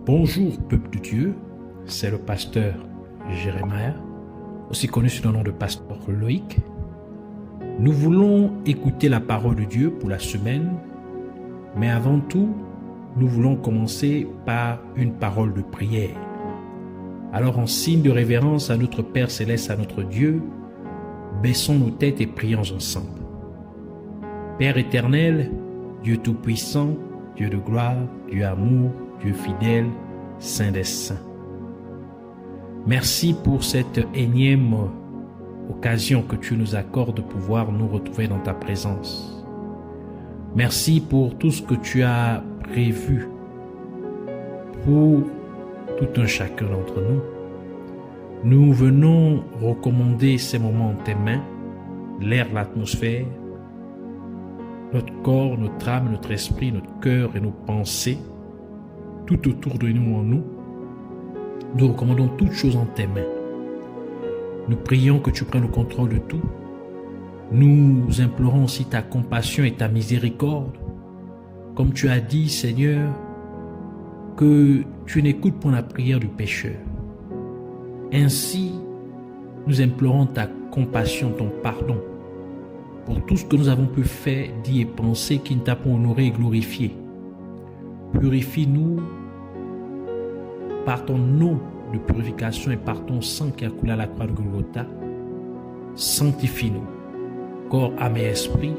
Bonjour peuple de Dieu, c'est le pasteur Jérémie, aussi connu sous le nom de pasteur Loïc. Nous voulons écouter la parole de Dieu pour la semaine, mais avant tout, nous voulons commencer par une parole de prière. Alors en signe de révérence à notre Père Céleste, à notre Dieu, baissons nos têtes et prions ensemble. Père éternel, Dieu tout-puissant, Dieu de gloire, Dieu amour, Dieu fidèle, Saint des saints. Merci pour cette énième occasion que tu nous accordes de pouvoir nous retrouver dans ta présence. Merci pour tout ce que tu as prévu pour tout un chacun d'entre nous. Nous venons recommander ces moments en tes mains, l'air, l'atmosphère, notre corps, notre âme, notre esprit, notre cœur et nos pensées, tout autour de nous en nous. Nous recommandons toutes choses en tes mains. Nous prions que tu prennes le contrôle de tout. Nous implorons aussi ta compassion et ta miséricorde. Comme tu as dit, Seigneur, que tu n'écoutes point la prière du pécheur. Ainsi, nous implorons ta compassion, ton pardon, pour tout ce que nous avons pu faire, dire et penser qui ne t'a pas honoré et glorifié. Purifie-nous par ton eau de purification et par ton sang qui a coulé à la croix de Golgotha. Sanctifie-nous, corps, âme et esprit,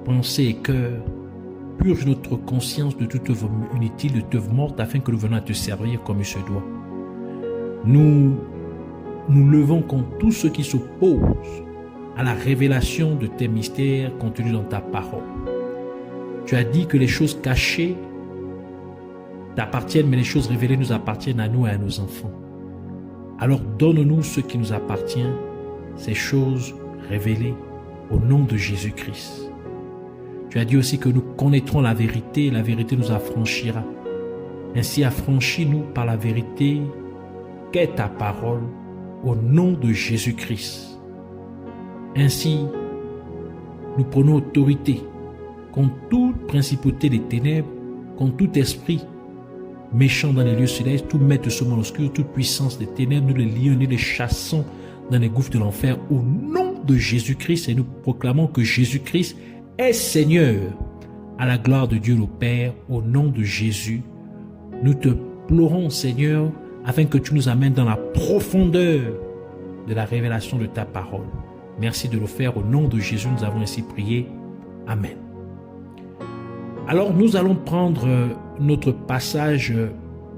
pensée et cœur. Purge notre conscience de toute œuvre inutile, de toute œuvre morte, afin que nous venions à te servir comme il se doit. Nous levons contre tous ceux qui s'opposent à la révélation de tes mystères contenus dans ta parole. Tu as dit que les choses cachées t'appartiennent, mais les choses révélées nous appartiennent à nous et à nos enfants. Alors donne-nous ce qui nous appartient, ces choses révélées au nom de Jésus-Christ. Tu as dit aussi que nous connaîtrons la vérité et la vérité nous affranchira. Ainsi affranchis-nous par la vérité qu'est ta parole au nom de Jésus-Christ. Ainsi, nous prenons autorité contre toute principauté des ténèbres, contre tout esprit méchant dans les lieux célestes, tout maître de ce monde obscur, toute puissance des ténèbres, nous les lions et les chassons dans les gouffres de l'enfer au nom de Jésus-Christ, et nous proclamons que Jésus-Christ est Seigneur, à la gloire de Dieu le Père, au nom de Jésus. Nous te pleurons, Seigneur, afin que tu nous amènes dans la profondeur de la révélation de ta parole. Merci de le faire au nom de Jésus, nous avons ainsi prié. Amen. Alors nous allons prendre notre passage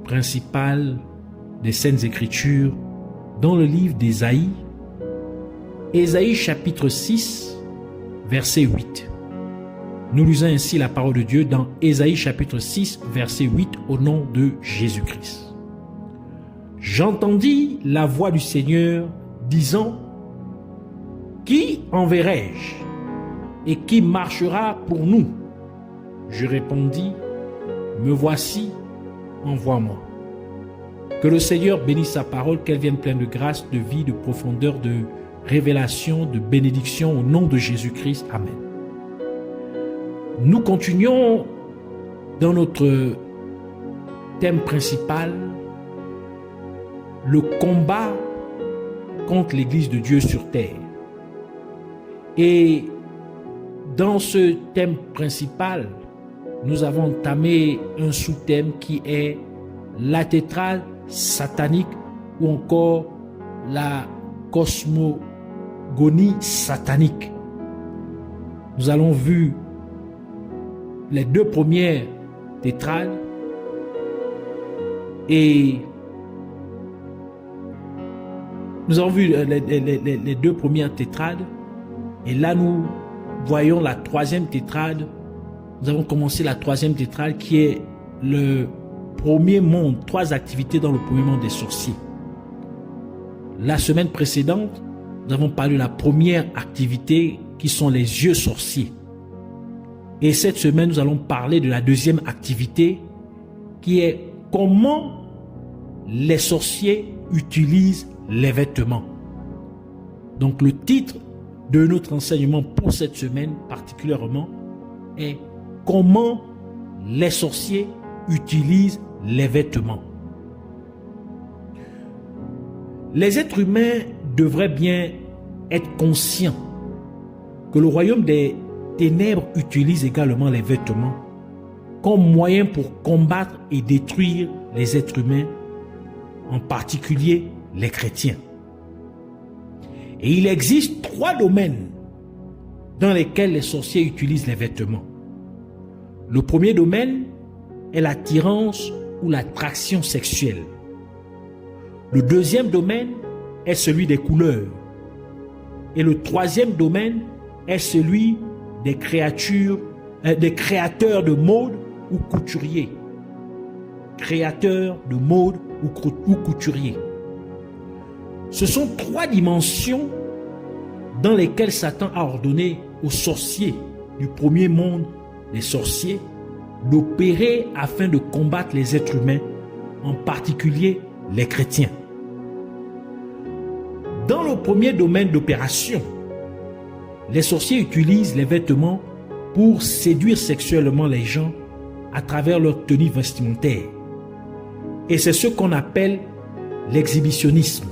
principal des Saintes Écritures dans le livre d'Ésaïe, Ésaïe chapitre 6, verset 8. Nous lisons ainsi la parole de Dieu dans Ésaïe chapitre 6, verset 8 au nom de Jésus-Christ. J'entendis la voix du Seigneur disant: Qui enverrai-je et qui marchera pour nous? Je répondis: Me voici, envoie-moi. Que le Seigneur bénisse sa parole, qu'elle vienne pleine de grâce, de vie, de profondeur, de révélation, de bénédiction au nom de Jésus-Christ. Amen. Nous continuons dans notre thème principal, le combat contre l'Église de Dieu sur terre. Et dans ce thème principal, nous avons entamé un sous-thème qui est la tétrade satanique ou encore la cosmogonie satanique. Nous avons vu les deux premières tétrades et nous avons vu les deux premières tétrades et là nous voyons la troisième tétrade. Nous avons commencé la troisième tétrade qui est le premier monde, 3 activités dans le premier monde des sorciers. La semaine précédente, nous avons parlé de la première activité qui sont les yeux sorciers. Et cette semaine, nous allons parler de la deuxième activité qui est comment les sorciers utilisent les vêtements. Donc le titre de notre enseignement pour cette semaine particulièrement est comment les sorciers utilisent les vêtements. Les êtres humains devraient bien être conscients que le royaume des ténèbres utilise également les vêtements comme moyen pour combattre et détruire les êtres humains, en particulier les chrétiens. Et il existe 3 domaines dans lesquels les sorciers utilisent les vêtements. Le premier domaine est l'attirance ou l'attraction sexuelle. Le deuxième domaine est celui des couleurs. Et le troisième domaine est celui des créateurs de mode ou couturiers. Créateurs de mode ou couturiers. Ce sont 3 dimensions dans lesquelles Satan a ordonné aux sorciers du premier monde des sorciers d'opérer afin de combattre les êtres humains, en particulier les chrétiens. Dans le premier domaine d'opération, les sorciers utilisent les vêtements pour séduire sexuellement les gens à travers leur tenue vestimentaire. Et c'est ce qu'on appelle l'exhibitionnisme.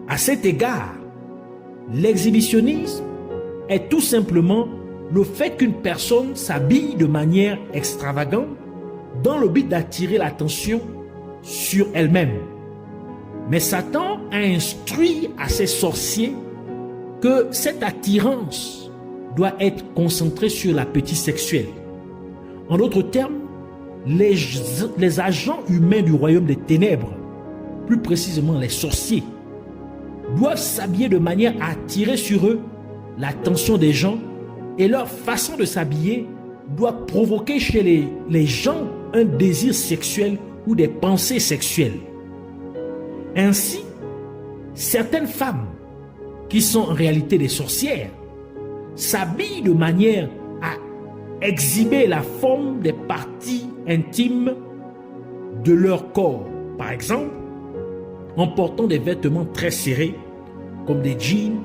À cet égard, l'exhibitionnisme est tout simplement le fait qu'une personne s'habille de manière extravagante dans le but d'attirer l'attention sur elle-même. Mais Satan a instruit à ses sorciers que cette attirance doit être concentrée sur l'appétit sexuel. En d'autres termes, les agents humains du royaume des ténèbres, plus précisément les sorciers, doivent s'habiller de manière à attirer sur eux l'attention des gens, et leur façon de s'habiller doit provoquer chez les gens un désir sexuel ou des pensées sexuelles. Ainsi, certaines femmes, qui sont en réalité des sorcières, s'habillent de manière à exhiber la forme des parties intimes de leur corps. Par exemple, en portant des vêtements très serrés, comme des jeans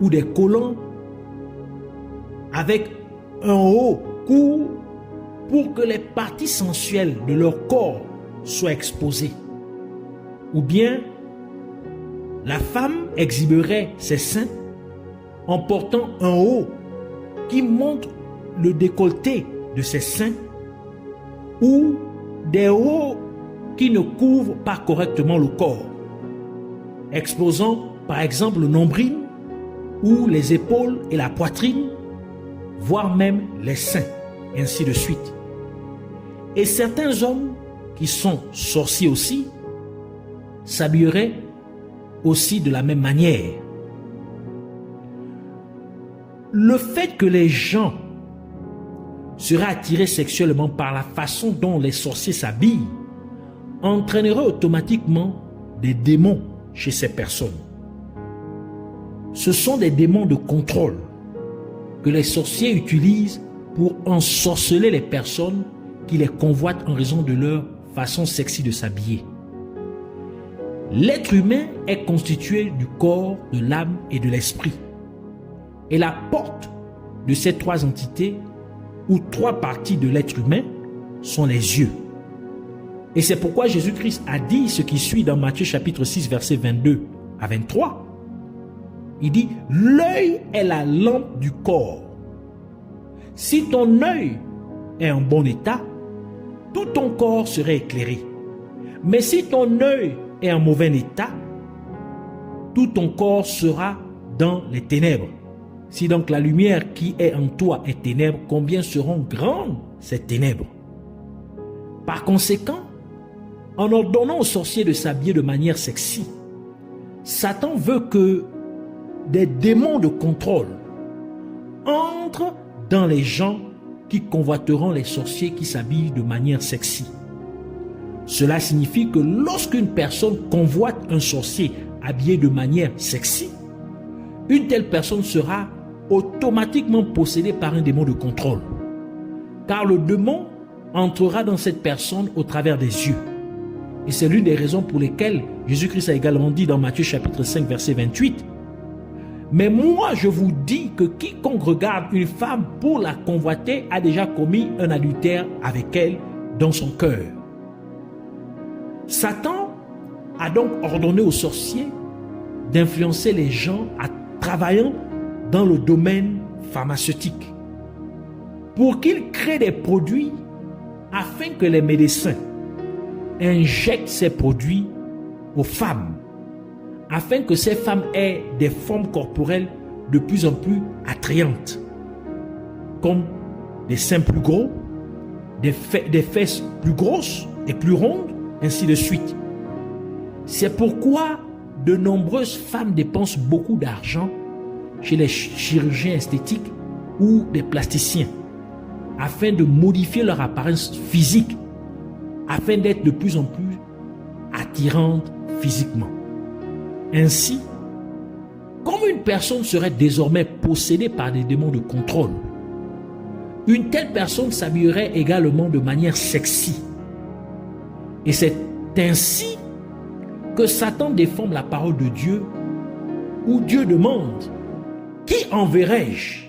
ou des collants, avec un haut court pour que les parties sensuelles de leur corps soient exposées. Ou bien, la femme exhiberait ses seins en portant un haut qui montre le décolleté de ses seins, ou des hauts qui ne couvrent pas correctement le corps, exposant par exemple le nombril ou les épaules et la poitrine, voire même les seins, et ainsi de suite. Et certains hommes qui sont sorciers aussi s'habilleraient aussi de la même manière. Le fait que les gens seraient attirés sexuellement par la façon dont les sorciers s'habillent entraînerait automatiquement des démons chez ces personnes. Ce sont des démons de contrôle que les sorciers utilisent pour ensorceler les personnes qui les convoitent en raison de leur façon sexy de s'habiller. L'être humain est constitué du corps, de l'âme et de l'esprit. Et la porte de ces 3 entités, ou 3 parties de l'être humain, sont les yeux. Et c'est pourquoi Jésus-Christ a dit ce qui suit dans Matthieu chapitre 6, versets 22 à 23. Il dit, l'œil est la lampe du corps. Si ton œil est en bon état, tout ton corps serait éclairé. Mais si ton œil est en mauvais état, tout ton corps sera dans les ténèbres. Si donc la lumière qui est en toi est ténèbres, combien seront grandes ces ténèbres? Par conséquent, en ordonnant aux sorciers de s'habiller de manière sexy, Satan veut que des démons de contrôle entrent dans les gens qui convoiteront les sorciers qui s'habillent de manière sexy. Cela signifie que lorsqu'une personne convoite un sorcier habillé de manière sexy, une telle personne sera automatiquement possédée par un démon de contrôle. Car le démon entrera dans cette personne au travers des yeux. Et c'est l'une des raisons pour lesquelles Jésus-Christ a également dit dans Matthieu chapitre 5 verset 28, « Mais moi je vous dis que quiconque regarde une femme pour la convoiter a déjà commis un adultère avec elle dans son cœur. » Satan a donc ordonné aux sorciers d'influencer les gens en travaillant dans le domaine pharmaceutique pour qu'ils créent des produits afin que les médecins injectent ces produits aux femmes, afin que ces femmes aient des formes corporelles de plus en plus attrayantes, comme des seins plus gros, des fesses plus grosses et plus rondes, ainsi de suite. C'est pourquoi de nombreuses femmes dépensent beaucoup d'argent chez les chirurgiens esthétiques ou des plasticiens, afin de modifier leur apparence physique, afin d'être de plus en plus attirantes physiquement. Ainsi, comme une personne serait désormais possédée par des démons de contrôle, une telle personne s'habillerait également de manière sexy. Et c'est ainsi que Satan déforme la parole de Dieu, où Dieu demande « Qui enverrai-je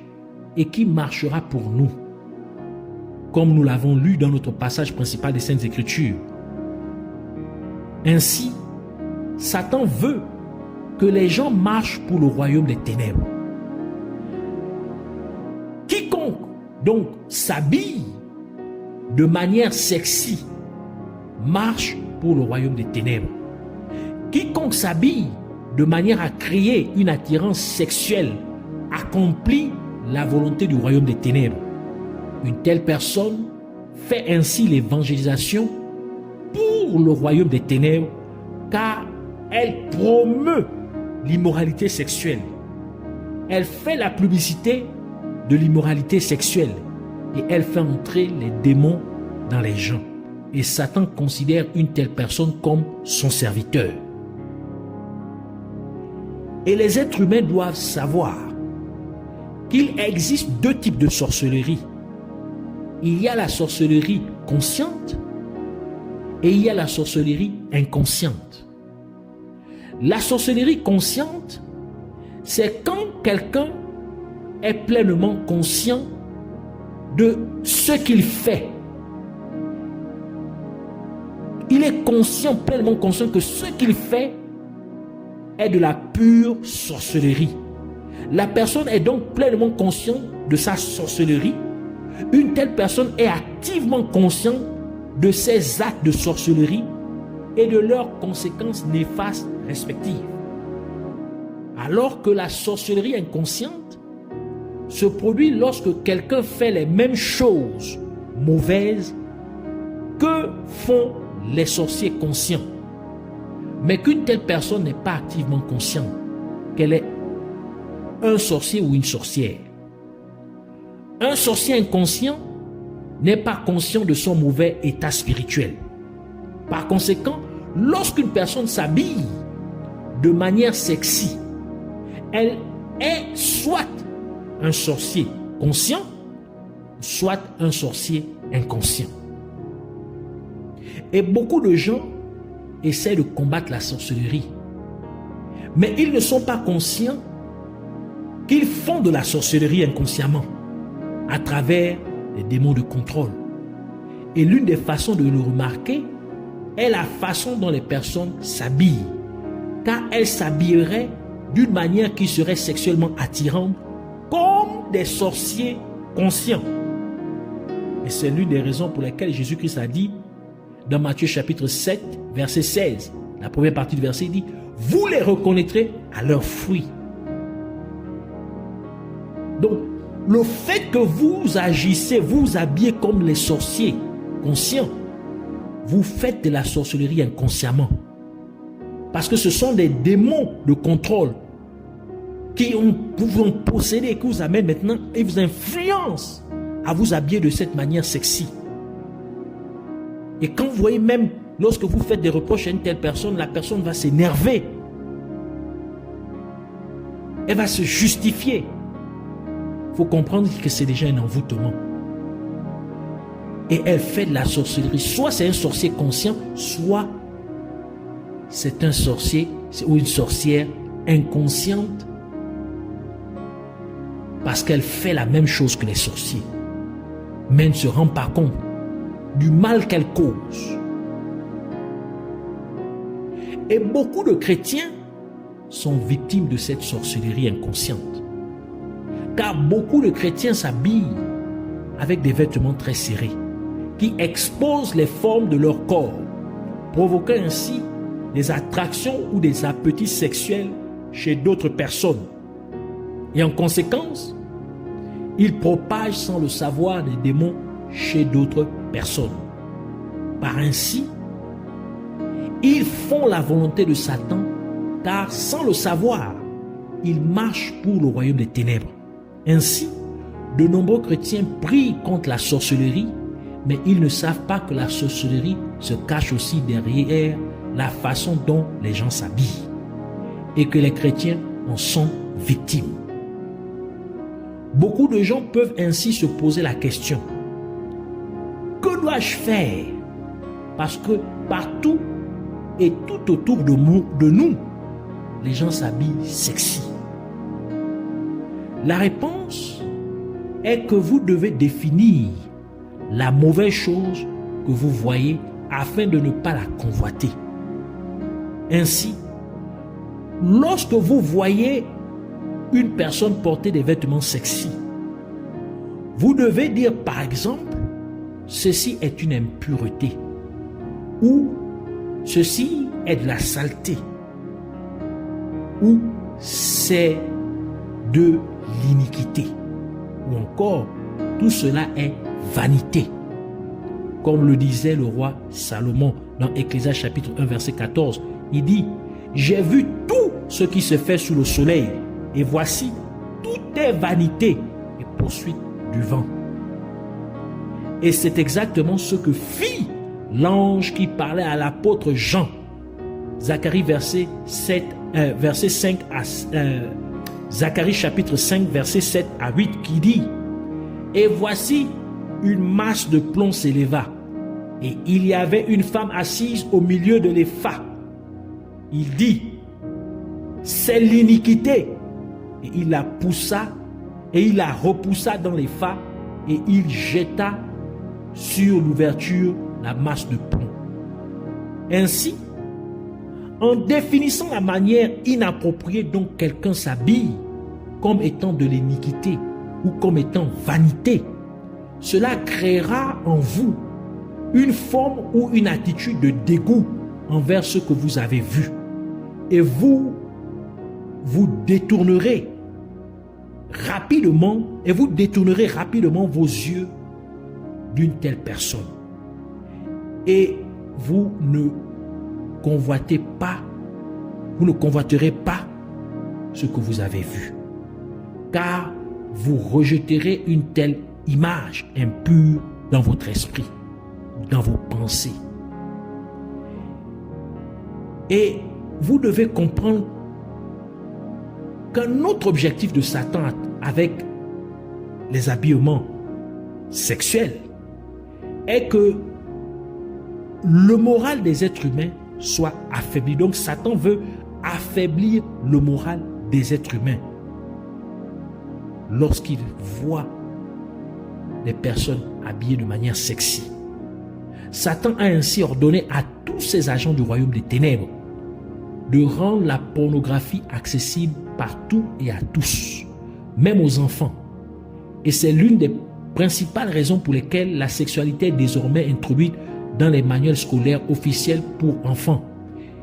et qui marchera pour nous ?» comme nous l'avons lu dans notre passage principal des Saintes Écritures. Ainsi, Satan veut que les gens marchent pour le royaume des ténèbres. Quiconque donc s'habille de manière sexy marche pour le royaume des ténèbres. Quiconque s'habille de manière à créer une attirance sexuelle accomplit la volonté du royaume des ténèbres. Une telle personne fait ainsi l'évangélisation pour le royaume des ténèbres, car elle promeut l'immoralité sexuelle. Elle fait la publicité de l'immoralité sexuelle et elle fait entrer les démons dans les gens. Et Satan considère une telle personne comme son serviteur. Et les êtres humains doivent savoir qu'il existe deux types de sorcellerie. Il y a la sorcellerie consciente et il y a la sorcellerie inconsciente. La sorcellerie consciente, c'est quand quelqu'un est pleinement conscient de ce qu'il fait. Il est conscient, pleinement conscient que ce qu'il fait est de la pure sorcellerie. La personne est donc pleinement consciente de sa sorcellerie. Une telle personne est activement consciente de ses actes de sorcellerie et de leurs conséquences néfastes respectives. Alors que la sorcellerie inconsciente se produit lorsque quelqu'un fait les mêmes choses mauvaises que font les sorciers conscients, mais qu'une telle personne n'est pas activement consciente qu'elle est un sorcier ou une sorcière. Un sorcier inconscient n'est pas conscient de son mauvais état spirituel. Par conséquent, lorsqu'une personne s'habille de manière sexy, elle est soit un sorcier conscient, soit un sorcier inconscient. Et beaucoup de gens essaient de combattre la sorcellerie, mais ils ne sont pas conscients qu'ils font de la sorcellerie inconsciemment à travers les démons de contrôle. Et l'une des façons de le remarquer est la façon dont les personnes s'habillent, car elles s'habilleraient d'une manière qui serait sexuellement attirante comme des sorciers conscients. Et c'est l'une des raisons pour lesquelles Jésus-Christ a dit dans Matthieu chapitre 7, verset 16, la première partie du verset dit « Vous les reconnaîtrez à leurs fruits ». Donc, le fait que vous agissez, vous habillez comme les sorciers conscients, vous faites de la sorcellerie inconsciemment. Parce que ce sont des démons de contrôle qui vous ont possédé, qui vous amènent maintenant et vous influencent à vous habiller de cette manière sexy. Et quand vous voyez même, lorsque vous faites des reproches à une telle personne, la personne va s'énerver. Elle va se justifier. Il faut comprendre que c'est déjà un envoûtement. Et elle fait de la sorcellerie. Soit c'est un sorcier conscient, soit c'est un sorcier ou une sorcière inconsciente, parce qu'elle fait la même chose que les sorciers, mais elle ne se rend pas compte du mal qu'elle cause. Et beaucoup de chrétiens sont victimes de cette sorcellerie inconsciente. Car beaucoup de chrétiens s'habillent avec des vêtements très serrés qui exposent les formes de leur corps, provoquant ainsi des attractions ou des appétits sexuels chez d'autres personnes. Et en conséquence, ils propagent sans le savoir des démons chez d'autres personnes. Par ainsi, ils font la volonté de Satan, car sans le savoir, ils marchent pour le royaume des ténèbres. Ainsi, de nombreux chrétiens prient contre la sorcellerie, mais ils ne savent pas que la sorcellerie se cache aussi derrière la façon dont les gens s'habillent et que les chrétiens en sont victimes. Beaucoup de gens peuvent ainsi se poser la question: que dois-je faire? Parce que partout et tout autour de nous, les gens s'habillent sexy. La réponse est que vous devez définir la mauvaise chose que vous voyez afin de ne pas la convoiter. Ainsi, lorsque vous voyez une personne porter des vêtements sexy, vous devez dire par exemple: ceci est une impureté, ou ceci est de la saleté, ou c'est de l'iniquité, ou encore tout cela est vanité. Comme le disait le roi Salomon dans Ecclésiaste chapitre 1 verset 14, il dit: j'ai vu tout ce qui se fait sous le soleil, et voici, tout est vanité et poursuite du vent. Et c'est exactement ce que fit l'ange qui parlait à l'apôtre Jean. Zacharie Zacharie chapitre 5 verset 7 à 8 qui dit: et voici, une masse de plomb s'éleva, et il y avait une femme assise au milieu de l'épha. Il dit: c'est l'iniquité. Et il la poussa, et il la repoussa dans l'épha, et il jeta sur l'ouverture la masse de plomb. Ainsi, en définissant la manière inappropriée dont quelqu'un s'habille comme étant de l'iniquité ou comme étant vanité, cela créera en vous une forme ou une attitude de dégoût envers ce que vous avez vu. Et vous détournerez rapidement vos yeux d'une telle personne. Et vous ne convoiterez pas ce que vous avez vu, car vous rejetterez une telle image impure dans votre esprit, dans vos pensées. Et vous devez comprendre qu'un autre objectif de Satan avec les habillements sexuels est que le moral des êtres humains soit affaibli. Donc Satan veut affaiblir le moral des êtres humains lorsqu'il voit des personnes habillées de manière sexy. Satan a ainsi ordonné à tous ses agents du royaume des ténèbres de rendre la pornographie accessible partout et à tous, même aux enfants. Et c'est l'une des principales raisons pour lesquelles la sexualité est désormais introduite dans les manuels scolaires officiels pour enfants.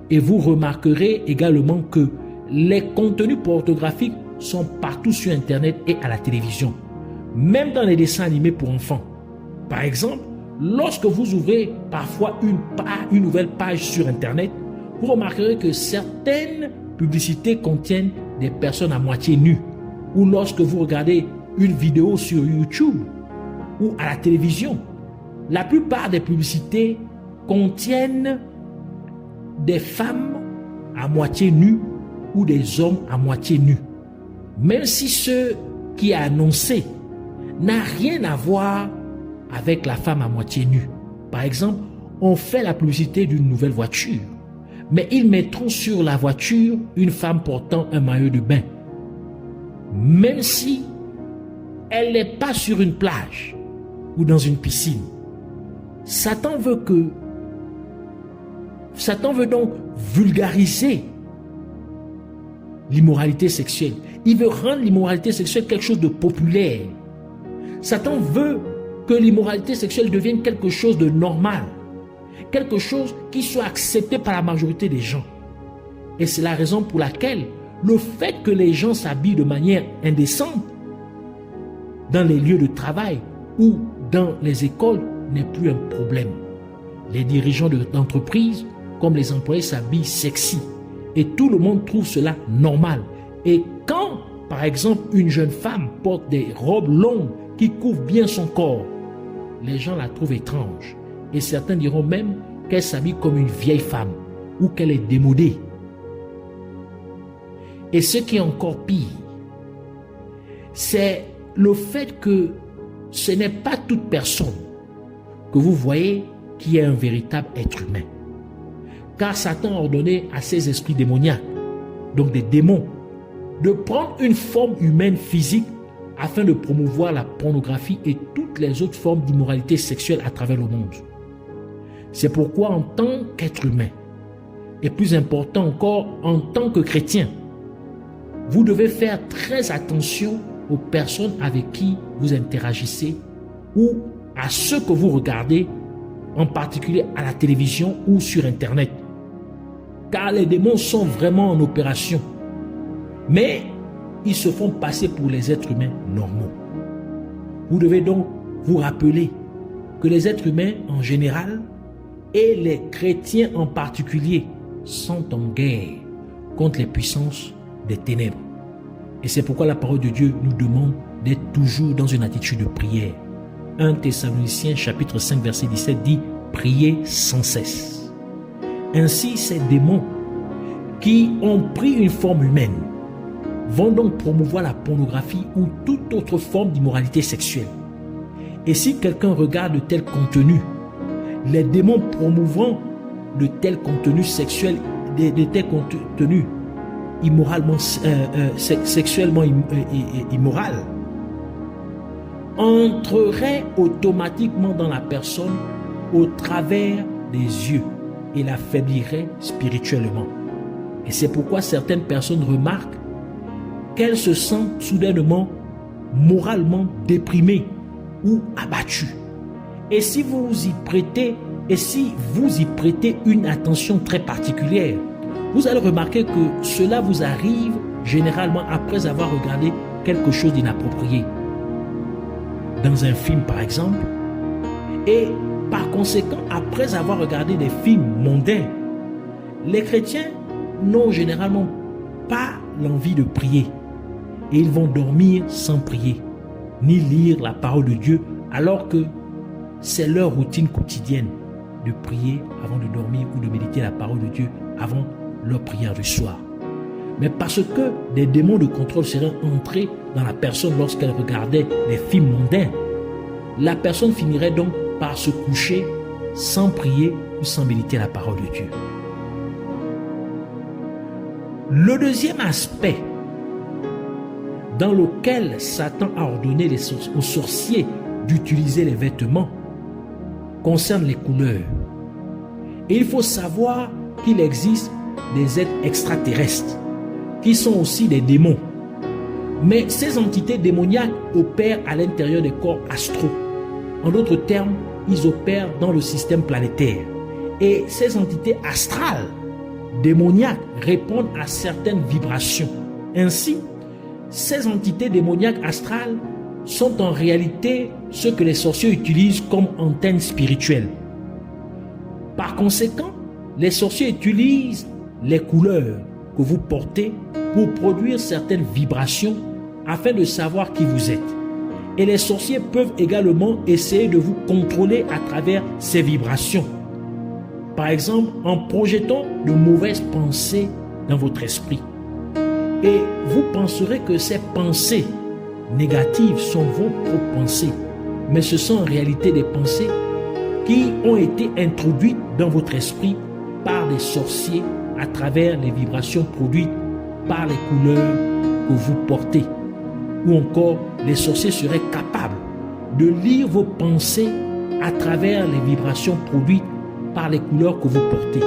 Et vous remarquerez également que les contenus pornographiques sont partout sur Internet et à la télévision, même dans les dessins animés pour enfants. Par exemple, lorsque vous ouvrez parfois une nouvelle page sur Internet, vous remarquerez que certaines publicités contiennent des personnes à moitié nues. Ou lorsque vous regardez une vidéo sur YouTube ou à la télévision, la plupart des publicités contiennent des femmes à moitié nues ou des hommes à moitié nus. Même si ce qui est annoncé n'a rien à voir avec la femme à moitié nue. Par exemple, on fait la publicité d'une nouvelle voiture, mais ils mettront sur la voiture une femme portant un maillot de bain. Même si elle n'est pas sur une plage ou dans une piscine. Satan veut que Satan veut donc vulgariser l'immoralité sexuelle. Il veut rendre l'immoralité sexuelle quelque chose de populaire. Satan veut que l'immoralité sexuelle devienne quelque chose de normal, quelque chose qui soit accepté par la majorité des gens. Et c'est la raison pour laquelle le fait que les gens s'habillent de manière indécente dans les lieux de travail ou dans les écoles n'est plus un problème. Les dirigeants d'entreprises comme les employés s'habillent sexy et tout le monde trouve cela normal. Et quand, par exemple, une jeune femme porte des robes longues qui couvrent bien son corps, les gens la trouvent étrange. Et certains diront même qu'elle s'habille comme une vieille femme ou qu'elle est démodée. Et ce qui est encore pire, c'est le fait que ce n'est pas toute personne que vous voyez qui est un véritable être humain. Car Satan a ordonné à ces esprits démoniaques, donc des démons, de prendre une forme humaine physique afin de promouvoir la pornographie et toutes les autres formes d'immoralité sexuelle à travers le monde. C'est pourquoi en tant qu'être humain, et plus important encore en tant que chrétien, vous devez faire très attention aux personnes avec qui vous interagissez ou à ceux que vous regardez, en particulier à la télévision ou sur Internet. Car les démons sont vraiment en opération. Mais ils se font passer pour les êtres humains normaux. Vous devez donc vous rappeler que les êtres humains en général et les chrétiens en particulier sont en guerre contre les puissances des ténèbres. Et c'est pourquoi la parole de Dieu nous demande d'être toujours dans une attitude de prière. 1 Thessaloniciens chapitre 5 verset 17 dit « Priez sans cesse ». Ainsi, ces démons qui ont pris une forme humaine vont donc promouvoir la pornographie ou toute autre forme d'immoralité sexuelle. Et si quelqu'un regarde de tels contenus, les démons promouvant de tels contenus sexuels, de tels contenus immoralement, sexuellement immoral, entrerait automatiquement dans la personne au travers des yeux et l'affaiblirait spirituellement. Et c'est pourquoi certaines personnes remarquent qu'elles se sentent soudainement moralement déprimées ou abattues. Et si vous y prêtez une attention très particulière, vous allez remarquer que cela vous arrive généralement après avoir regardé quelque chose d'inapproprié dans un film par exemple, et par conséquent après avoir regardé des films mondains. Les chrétiens n'ont généralement pas l'envie de prier et ils vont dormir sans prier ni lire la parole de Dieu, alors que c'est leur routine quotidienne de prier avant de dormir ou de méditer la parole de Dieu avant leur prière du soir. Mais parce que des démons de contrôle seraient entrés dans la personne lorsqu'elle regardait les films mondains, la personne finirait donc par se coucher sans prier ou sans méditer la parole de Dieu. Le deuxième aspect dans lequel Satan a ordonné aux sorciers d'utiliser les vêtements concerne les couleurs. Et il faut savoir qu'il existe des êtres extraterrestres qui sont aussi des démons. Mais ces entités démoniaques opèrent à l'intérieur des corps astraux. En d'autres termes, ils opèrent dans le système planétaire. Et ces entités astrales, démoniaques, répondent à certaines vibrations. Ainsi, ces entités démoniaques astrales sont en réalité ce que les sorciers utilisent comme antenne spirituelle. Par conséquent, les sorciers utilisent les couleurs que vous portez pour produire certaines vibrations afin de savoir qui vous êtes. Et les sorciers peuvent également essayer de vous contrôler à travers ces vibrations. Par exemple, en projetant de mauvaises pensées dans votre esprit. Et vous penserez que ces pensées négatives sont vos propres pensées, mais ce sont en réalité des pensées qui ont été introduites dans votre esprit par des sorciers à travers les vibrations produites par les couleurs que vous portez. Ou encore, les sorciers seraient capables de lire vos pensées à travers les vibrations produites par les couleurs que vous portez.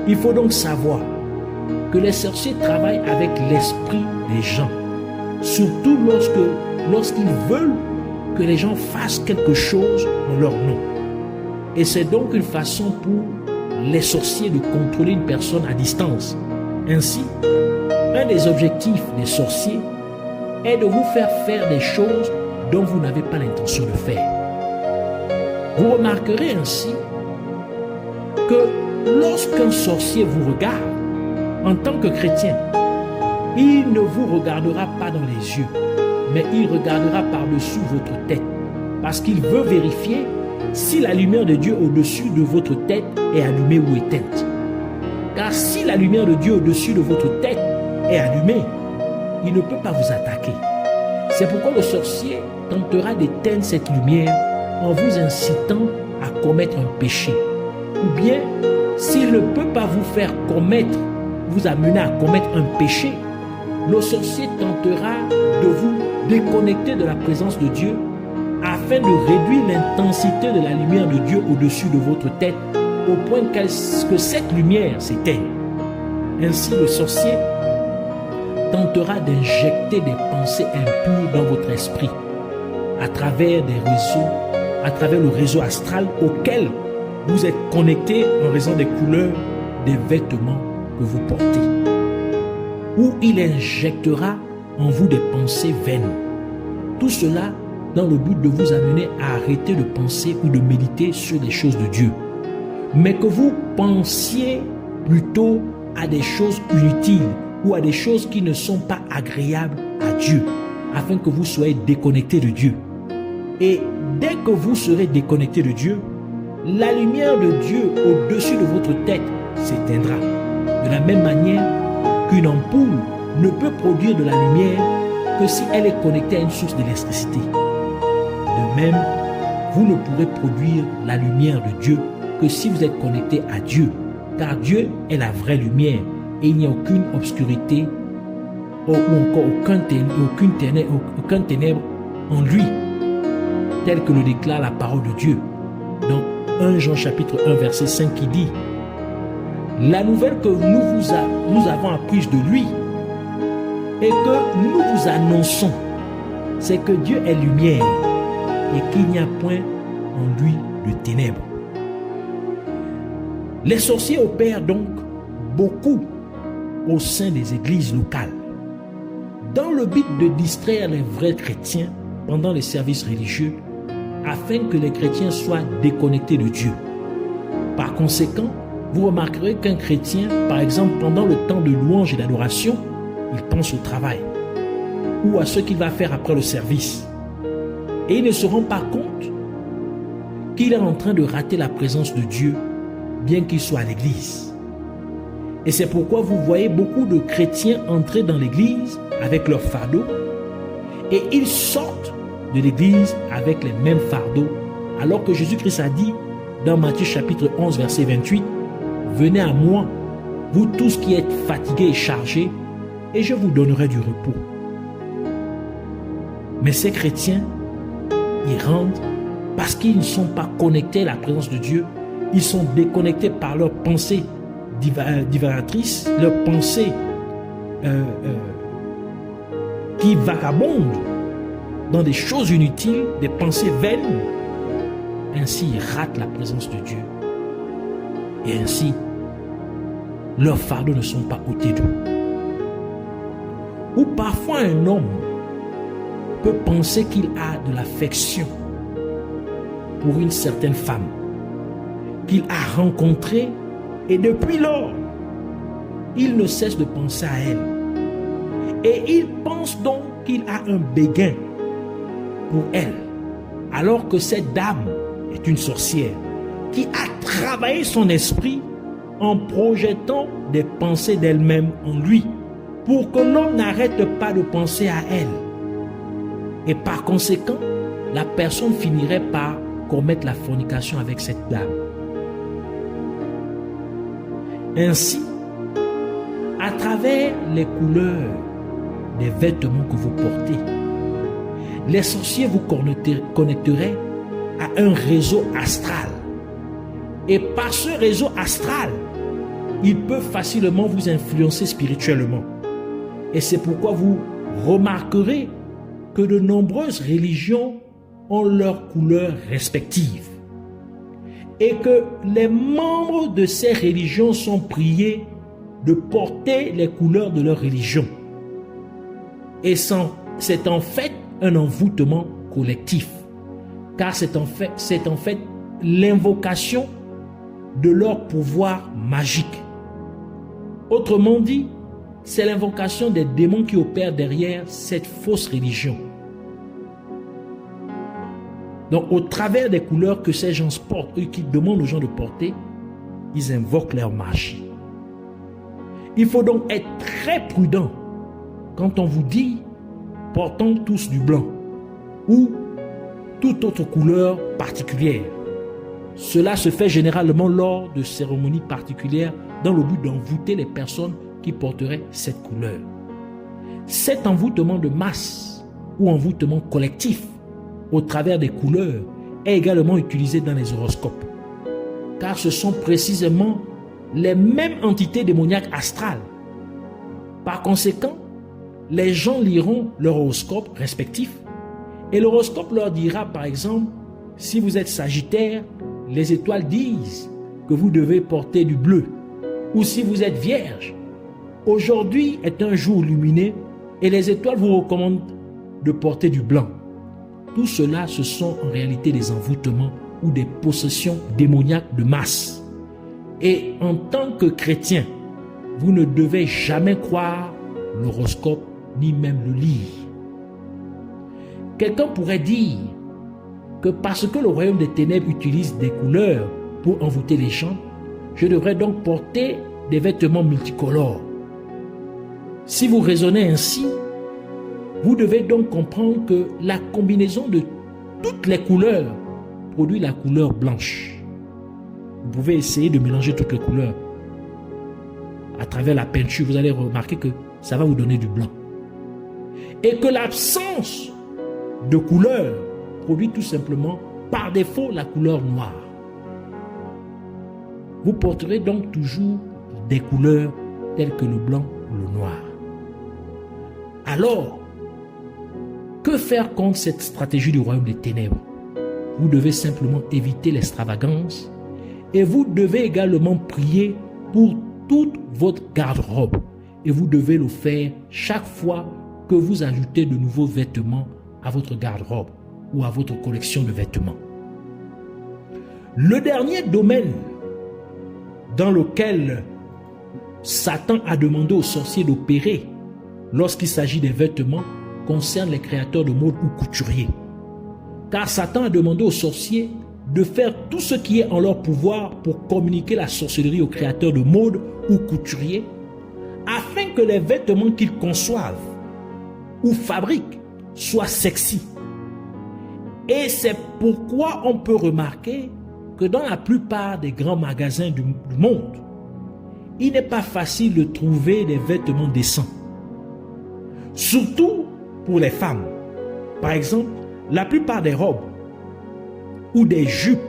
Il faut donc savoir que les sorciers travaillent avec l'esprit des gens, surtout lorsqu'ils veulent que les gens fassent quelque chose en leur nom. Et c'est donc une façon pour les sorciers de contrôler une personne à distance. Ainsi, un des objectifs des sorciers est de vous faire faire des choses dont vous n'avez pas l'intention de faire. Vous remarquerez ainsi que lorsqu'un sorcier vous regarde, en tant que chrétien, il ne vous regardera pas dans les yeux, mais il regardera par-dessus votre tête, parce qu'il veut vérifier si la lumière de Dieu au-dessus de votre tête est allumée ou éteinte. Car si la lumière de Dieu au-dessus de votre tête est allumée, il ne peut pas vous attaquer. C'est pourquoi le sorcier tentera d'éteindre cette lumière en vous incitant à commettre un péché. Ou bien, s'il ne peut pas vous amener à commettre un péché, le sorcier tentera de vous déconnecter de la présence de Dieu afin de réduire l'intensité de la lumière de Dieu au-dessus de votre tête au point que cette lumière s'éteigne. Ainsi, le sorcier tentera d'injecter des pensées impures dans votre esprit à travers le réseau astral auquel vous êtes connecté en raison des couleurs des vêtements que vous portez. Ou il injectera en vous des pensées vaines. Tout cela dans le but de vous amener à arrêter de penser ou de méditer sur les choses de Dieu, mais que vous pensiez plutôt à des choses inutiles ou à des choses qui ne sont pas agréables à Dieu, afin que vous soyez déconnecté de Dieu. Et dès que vous serez déconnecté de Dieu, la lumière de Dieu au-dessus de votre tête s'éteindra. De la même manière qu'une ampoule ne peut produire de la lumière que si elle est connectée à une source d'électricité. De même, vous ne pourrez produire la lumière de Dieu que si vous êtes connecté à Dieu, car Dieu est la vraie lumière et il n'y a aucune obscurité ou encore aucun ténèbre en lui, tel que le déclare la parole de Dieu. Dans 1 Jean chapitre 1 verset 5 qui dit: la nouvelle que nous avons apprise de lui et que nous vous annonçons, c'est que Dieu est lumière et qu'il n'y a point en lui de ténèbres. Les sorciers opèrent donc beaucoup au sein des églises locales, dans le but de distraire les vrais chrétiens pendant les services religieux, afin que les chrétiens soient déconnectés de Dieu. Par conséquent, vous remarquerez qu'un chrétien, par exemple pendant le temps de louange et d'adoration, il pense au travail ou à ce qu'il va faire après le service. Et il ne se rend pas compte qu'il est en train de rater la présence de Dieu, bien qu'il soit à l'église. Et c'est pourquoi vous voyez beaucoup de chrétiens entrer dans l'église avec leur fardeau et ils sortent de l'église avec les mêmes fardeaux, alors que Jésus-Christ a dit dans Matthieu chapitre 11 verset 28: venez à moi, vous tous qui êtes fatigués et chargés, et je vous donnerai du repos. Mais ces chrétiens, ils rentrent parce qu'ils ne sont pas connectés à la présence de Dieu. Ils sont déconnectés par leurs pensées divagatrices, leurs pensées qui vagabondent dans des choses inutiles, des pensées vaines. Ainsi, ils ratent la présence de Dieu. Et ainsi, leurs fardeaux ne sont pas ôtés d'eux. Ou parfois un homme peut penser qu'il a de l'affection pour une certaine femme qu'il a rencontrée et depuis lors, il ne cesse de penser à elle. Et il pense donc qu'il a un béguin pour elle, alors que cette dame est une sorcière qui a travaillé son esprit en projetant des pensées d'elle-même en lui, pour que l'homme n'arrête pas de penser à elle. Et par conséquent, la personne finirait par commettre la fornication avec cette dame. Ainsi, à travers les couleurs des vêtements que vous portez, les sorciers vous connecteraient à un réseau astral. Et par ce réseau astral, il peut facilement vous influencer spirituellement. Et c'est pourquoi vous remarquerez que de nombreuses religions ont leurs couleurs respectives. Et que les membres de ces religions sont priés de porter les couleurs de leur religion. Et c'est en fait un envoûtement collectif, car c'est en fait l'invocation de leur pouvoir magique. Autrement dit, c'est l'invocation des démons qui opèrent derrière cette fausse religion. Donc, au travers des couleurs que ces gens portent, eux qui demandent aux gens de porter, ils invoquent leur magie. Il faut donc être très prudent quand on vous dit « portons tous du blanc » ou toute autre couleur particulière. Cela se fait généralement lors de cérémonies particulières dans le but d'envoûter les personnes qui porteraient cette couleur. Cet envoûtement de masse ou envoûtement collectif au travers des couleurs est également utilisé dans les horoscopes, car ce sont précisément les mêmes entités démoniaques astrales. Par conséquent, les gens liront leur horoscope respectif et l'horoscope leur dira par exemple, si vous êtes Sagittaire, les étoiles disent que vous devez porter du bleu, ou si vous êtes Vierge, aujourd'hui est un jour lumineux et les étoiles vous recommandent de porter du blanc. Tout cela, ce sont en réalité des envoûtements ou des possessions démoniaques de masse. Et en tant que chrétien, vous ne devez jamais croire l'horoscope ni même le lire. Quelqu'un pourrait dire que parce que le royaume des ténèbres utilise des couleurs pour envoûter les gens, je devrais donc porter des vêtements multicolores. Si vous raisonnez ainsi, vous devez donc comprendre que la combinaison de toutes les couleurs produit la couleur blanche. Vous pouvez essayer de mélanger toutes les couleurs. À travers la peinture, vous allez remarquer que ça va vous donner du blanc. Et que l'absence de couleur produit tout simplement par défaut la couleur noire. Vous porterez donc toujours des couleurs telles que le blanc ou le noir. Alors, que faire contre cette stratégie du royaume des ténèbres? Vous devez simplement éviter l'extravagance et vous devez également prier pour toute votre garde-robe. Et vous devez le faire chaque fois que vous ajoutez de nouveaux vêtements à votre garde-robe ou à votre collection de vêtements. Le dernier domaine dans lequel Satan a demandé aux sorciers d'opérer lorsqu'il s'agit des vêtements concerne les créateurs de mode ou couturiers. Car Satan a demandé aux sorciers de faire tout ce qui est en leur pouvoir pour communiquer la sorcellerie aux créateurs de mode ou couturiers afin que les vêtements qu'ils conçoivent ou fabriquent soient sexy. Et c'est pourquoi on peut remarquer que dans la plupart des grands magasins du monde, il n'est pas facile de trouver des vêtements décents. Surtout pour les femmes. Par exemple, la plupart des robes ou des jupes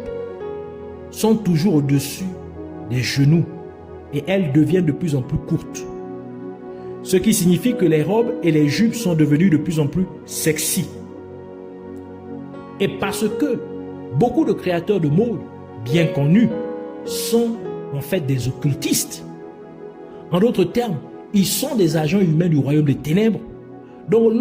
sont toujours au-dessus des genoux et elles deviennent de plus en plus courtes. Ce qui signifie que les robes et les jupes sont devenues de plus en plus sexy. Et parce que beaucoup de créateurs de mode bien connus sont en fait des occultistes. En d'autres termes, ils sont des agents humains du royaume des ténèbres. Donc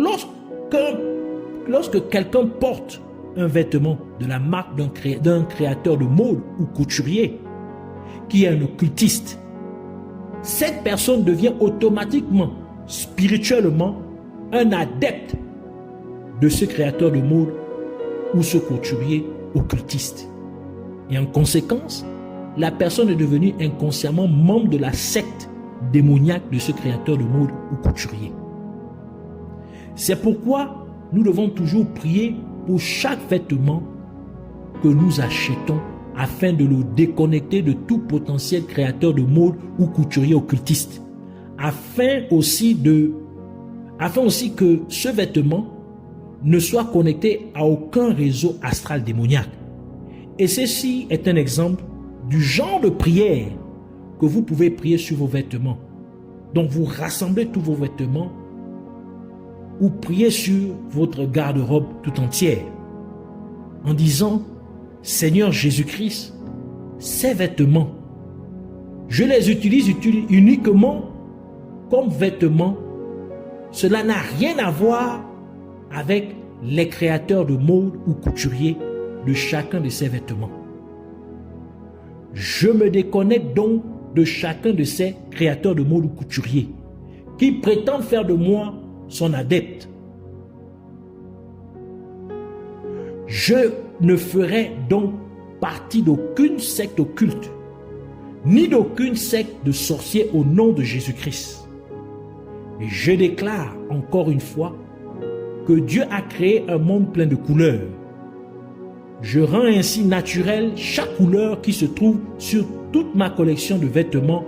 lorsque quelqu'un porte un vêtement de la marque d'un créateur de mode ou couturier qui est un occultiste, cette personne devient automatiquement, spirituellement, un adepte de ce créateur de mode ou ce couturier occultiste. Et en conséquence, la personne est devenue inconsciemment membre de la secte démoniaque de ce créateur de mode ou couturier. C'est pourquoi nous devons toujours prier pour chaque vêtement que nous achetons afin de le déconnecter de tout potentiel créateur de mode ou couturier occultiste, afin aussi que ce vêtement ne soit connecté à aucun réseau astral démoniaque. Et ceci est un exemple du genre de prière que vous pouvez prier sur vos vêtements. Donc vous rassemblez tous vos vêtements ou priez sur votre garde-robe tout entière en disant, Seigneur Jésus-Christ, ces vêtements, je les utilise uniquement comme vêtements. Cela n'a rien à voir avec les créateurs de mode ou couturiers de chacun de ces vêtements. Je me déconnecte donc de chacun de ces créateurs de mode ou couturiers qui prétendent faire de moi son adepte. Je ne ferai donc partie d'aucune secte occulte, ni d'aucune secte de sorciers au nom de Jésus-Christ. Et je déclare encore une fois que Dieu a créé un monde plein de couleurs. Je rends ainsi naturel chaque couleur qui se trouve sur toute ma collection de vêtements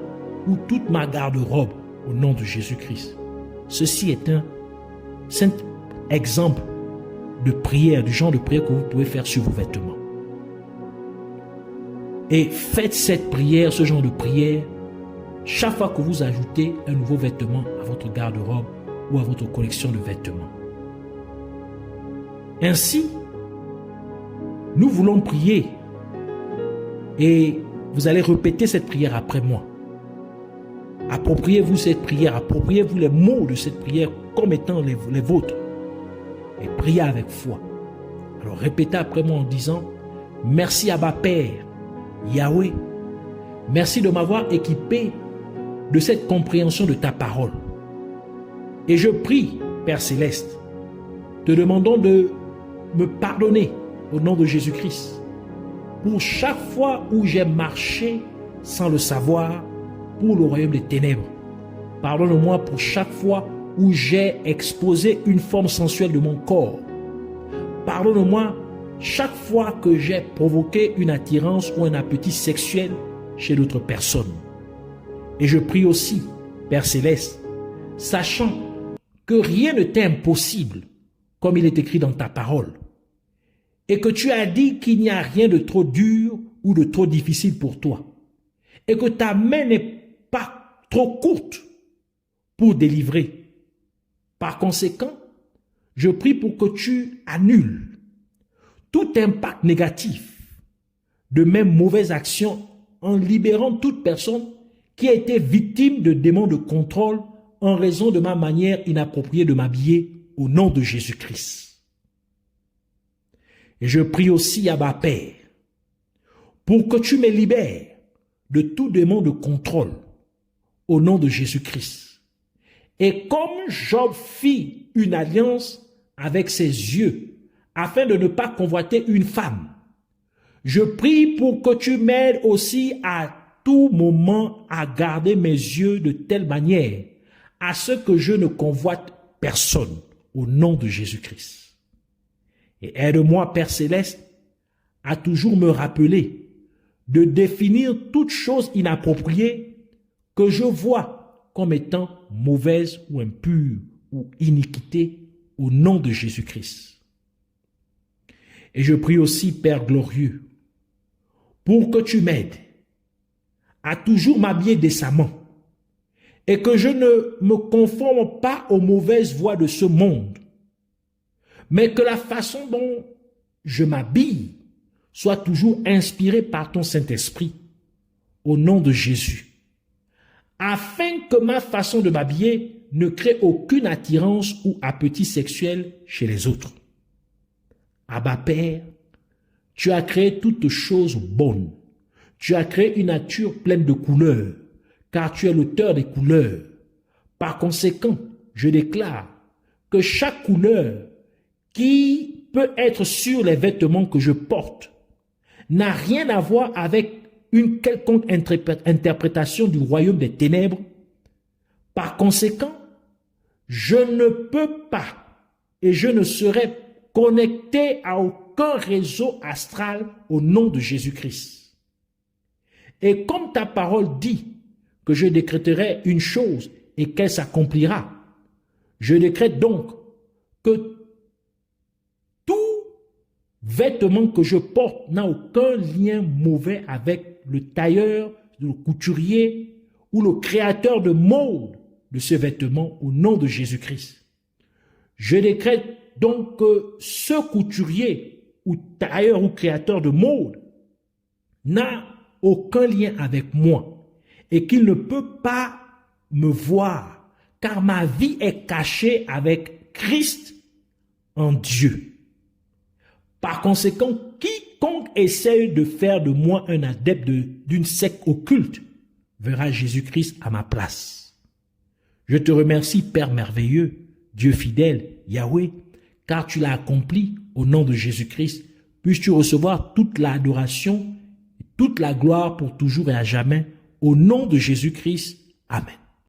ou toute ma garde-robe au nom de Jésus-Christ. Ceci est un simple exemple de prière, du genre de prière que vous pouvez faire sur vos vêtements. Et faites cette prière, ce genre de prière, chaque fois que vous ajoutez un nouveau vêtement à votre garde-robe ou à votre collection de vêtements. Ainsi, nous voulons prier et vous allez répéter cette prière après moi. Appropriez-vous cette prière, appropriez-vous les mots de cette prière comme étant les vôtres et priez avec foi. Alors répétez après moi en disant, merci Abba Père, Yahweh, merci de m'avoir équipé de cette compréhension de ta parole. Et je prie, Père Céleste, te demandons de me pardonner au nom de Jésus-Christ pour chaque fois où j'ai marché sans le savoir pour le royaume des ténèbres. Pardonne-moi pour chaque fois où j'ai exposé une forme sensuelle de mon corps. Pardonne-moi chaque fois que j'ai provoqué une attirance ou un appétit sexuel chez d'autres personnes. Et je prie aussi, Père Céleste, sachant que rien ne t'est impossible, comme il est écrit dans ta parole, et que tu as dit qu'il n'y a rien de trop dur ou de trop difficile pour toi, et que ta main n'est pas trop courte pour délivrer. Par conséquent, je prie pour que tu annules tout impact négatif de mes mauvaises actions en libérant toute personne qui a été victime de démons de contrôle en raison de ma manière inappropriée de m'habiller au nom de Jésus-Christ. Et je prie aussi, Abba Père, pour que tu me libères de tout démon de contrôle au nom de Jésus-Christ. Et comme Job fit une alliance avec ses yeux afin de ne pas convoiter une femme, je prie pour que tu m'aides aussi à tout moment à garder mes yeux de telle manière à ce que je ne convoite personne au nom de Jésus-Christ. Et aide-moi, Père Céleste, à toujours me rappeler de définir toute chose inappropriée que je vois comme étant mauvaise ou impure ou iniquité au nom de Jésus-Christ. Et je prie aussi, Père glorieux, pour que tu m'aides à toujours m'habiller décemment et que je ne me conforme pas aux mauvaises voies de ce monde, mais que la façon dont je m'habille soit toujours inspirée par ton Saint-Esprit au nom de Jésus, afin que ma façon de m'habiller ne crée aucune attirance ou appétit sexuel chez les autres. Abba Père, tu as créé toutes choses bonnes. Tu as créé une nature pleine de couleurs, car tu es l'auteur des couleurs. Par conséquent, je déclare que chaque couleur qui peut être sur les vêtements que je porte n'a rien à voir avec une quelconque interprétation du royaume des ténèbres. Par conséquent, je ne peux pas et je ne serai connecté à aucun réseau astral au nom de Jésus-Christ. Et comme ta parole dit que je décréterai une chose et qu'elle s'accomplira, je décrète donc que tout vêtement que je porte n'a aucun lien mauvais avec le tailleur le couturier ou le créateur de mode de ce vêtement au nom de Jésus-Christ. Je décrète donc que ce couturier ou tailleur ou créateur de mode n'a aucun lien avec moi et qu'il ne peut pas me voir, car ma vie est cachée avec Christ en Dieu. Par conséquent, quiconque essaye de faire de moi un adepte d'une secte occulte verra Jésus-Christ à ma place. Je te remercie, Père merveilleux, Dieu fidèle, Yahweh, car tu l'as accompli au nom de Jésus-Christ. Puisses-tu recevoir toute l'adoration, toute la gloire pour toujours et à jamais, au nom de Jésus-Christ. Amen.